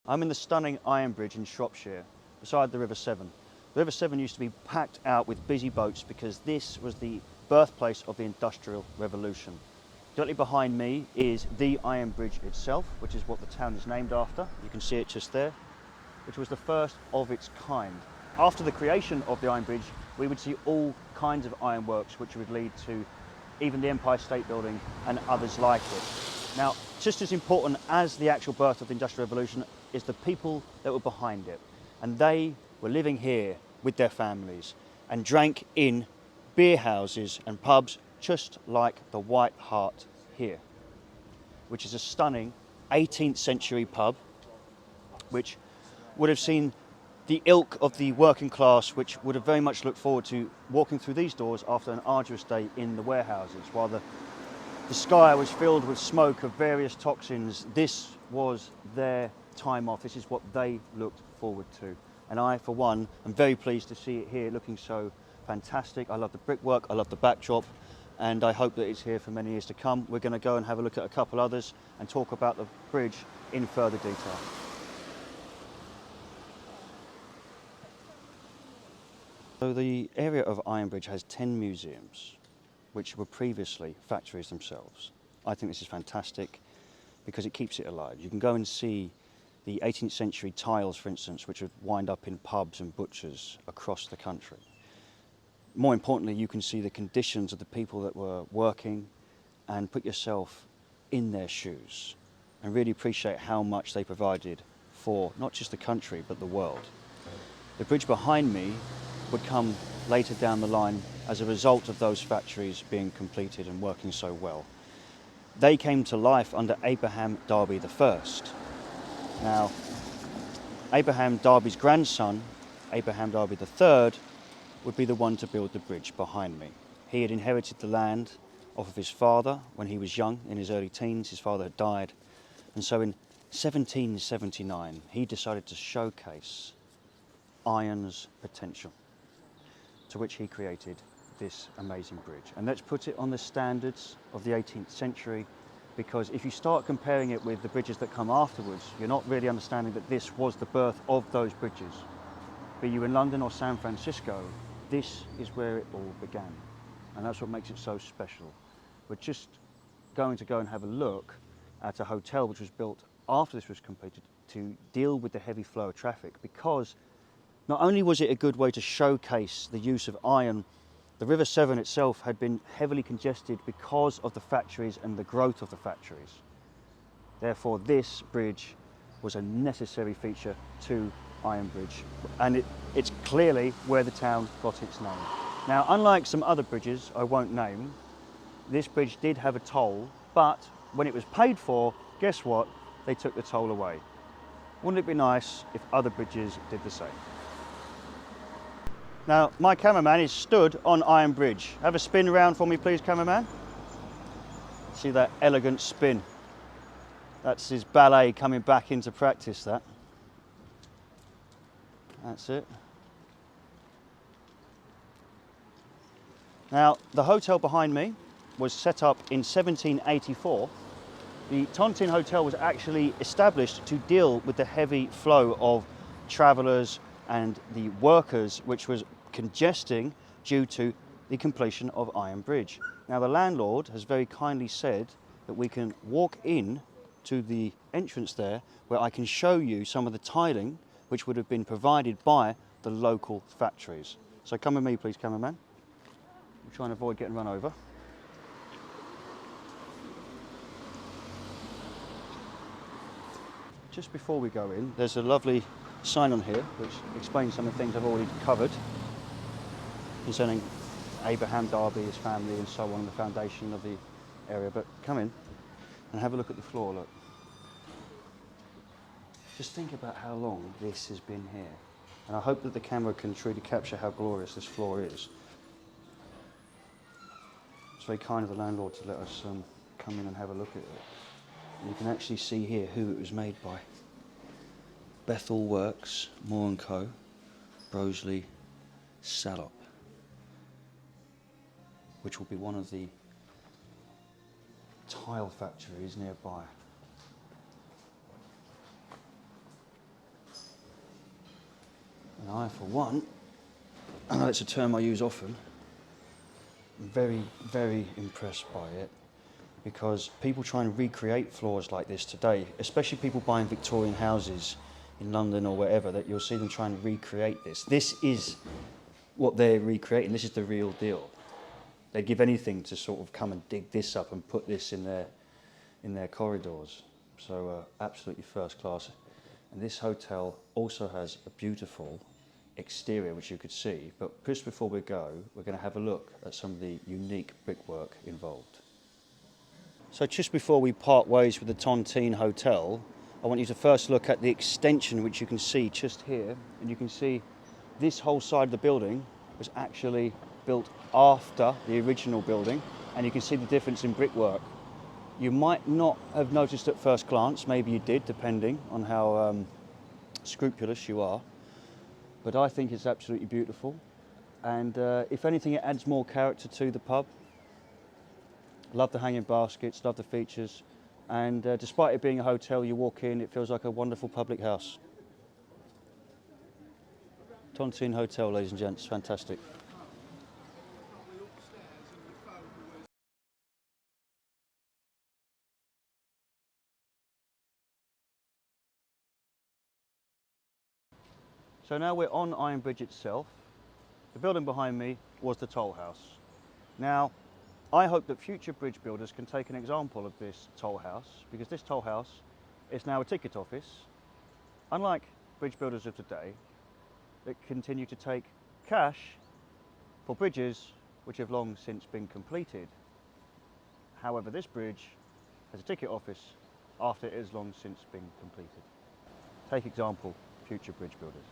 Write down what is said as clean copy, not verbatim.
I'm in the stunning Ironbridge in Shropshire, beside the River Severn. The River Severn used to be packed out with busy boats because this was the birthplace of the Industrial Revolution. Directly behind me is the Ironbridge itself, which is what the town is named after. You can see it just there, which was the first of its kind. After the creation of the Ironbridge, we would see all kinds of ironworks, which would lead to even the Empire State Building and others like it. Now, just as important as the actual birth of the Industrial Revolution is the people that were behind it. And they were living here with their families and drank in beer houses and pubs just like the White Hart here, which is a stunning 18th century pub, which would have seen the ilk of the working class, which would have very much looked forward to walking through these doors after an arduous day in the warehouses. While the sky was filled with smoke of various toxins, this was their time off. This is what they looked forward to. And I, for one, am very pleased to see it here looking so fantastic. I love the brickwork, I love the backdrop, and I hope that it's here for many years to come. We're going to go and have a look at a couple others and talk about the bridge in further detail. So the area of Ironbridge has 10 museums, which were previously factories themselves. I think this is fantastic because it keeps it alive. You can go and see the 18th century tiles, for instance, which would wind up in pubs and butchers across the country. More importantly, you can see the conditions of the people that were working and put yourself in their shoes and really appreciate how much they provided for not just the country, but the world. The bridge behind me would come later down the line as a result of those factories being completed and working so well. They came to life under Abraham Darby I. Now, Abraham Darby's grandson, Abraham Darby III, would be the one to build the bridge behind me. He had inherited the land off of his father when he was young, in his early teens. His father had died. And so in 1779, he decided to showcase iron's potential, to which he created this amazing bridge. And let's put it on the standards of the 18th century, because if you start comparing it with the bridges that come afterwards, you're not really understanding that this was the birth of those bridges. Be you in London or San Francisco, this is where it all began. And that's what makes it so special. We're just going to go and have a look at a hotel which was built after this was completed to deal with the heavy flow of traffic, because not only was it a good way to showcase the use of iron, the River Severn itself had been heavily congested because of the factories and the growth of the factories. Therefore, this bridge was a necessary feature to Ironbridge, and it's clearly where the town got its name. Now, unlike some other bridges I won't name, this bridge did have a toll, but when it was paid for, guess what? They took the toll away. Wouldn't it be nice if other bridges did the same? Now, my cameraman is stood on Ironbridge. Have a spin round for me, please, cameraman. See that elegant spin? That's his ballet coming back into practice, that. That's it. Now, the hotel behind me was set up in 1784. The Tontine Hotel was actually established to deal with the heavy flow of travellers and the workers, which was congesting due to the completion of Ironbridge. Now, the landlord has very kindly said that we can walk in to the entrance there, where I can show you some of the tiling which would have been provided by the local factories. So come with me, please, cameraman. I'm trying to avoid getting run over. Just before we go in, there's a lovely sign on here which explains some of the things I've already covered concerning Abraham Darby, his family, and so on, the foundation of the area. But come in and have a look at the floor. Look. Just think about how long this has been here. And I hope that the camera can truly capture how glorious this floor is. It's very kind of the landlord to let us come in and have a look at it. And you can actually see here who it was made by. Bethel Works, Moore & Co, Broseley, Salop, which will be one of the tile factories nearby. And I, for one, I know it's a term I use often, I'm very, very impressed by it, because people try and recreate floors like this today, especially people buying Victorian houses in London or wherever, that you'll see them try and recreate this. This is what they're recreating. This is the real deal. They'd give anything to sort of come and dig this up and put this in their corridors. So absolutely first class. And this hotel also has a beautiful exterior, which you could see. But just before we go, we're going to have a look at some of the unique brickwork involved. So just before we part ways with the Tontine Hotel, I want you to first look at the extension, which you can see just here. And you can see this whole side of the building was actually built after the original building. And you can see the difference in brickwork. You might not have noticed at first glance, maybe you did, depending on how scrupulous you are. But I think it's absolutely beautiful. And if anything, it adds more character to the pub. Love the hanging baskets, love the features, and despite it being a hotel, you walk in, it feels like a wonderful public house. Tontine Hotel, ladies and gents, fantastic. So now we're on Ironbridge itself. The building behind me was the toll house. Now, I hope that future bridge builders can take an example of this toll house, because this toll house is now a ticket office. Unlike bridge builders of today that continue to take cash for bridges which have long since been completed. However, this bridge has a ticket office after it has long since been completed. Take example, future bridge builders.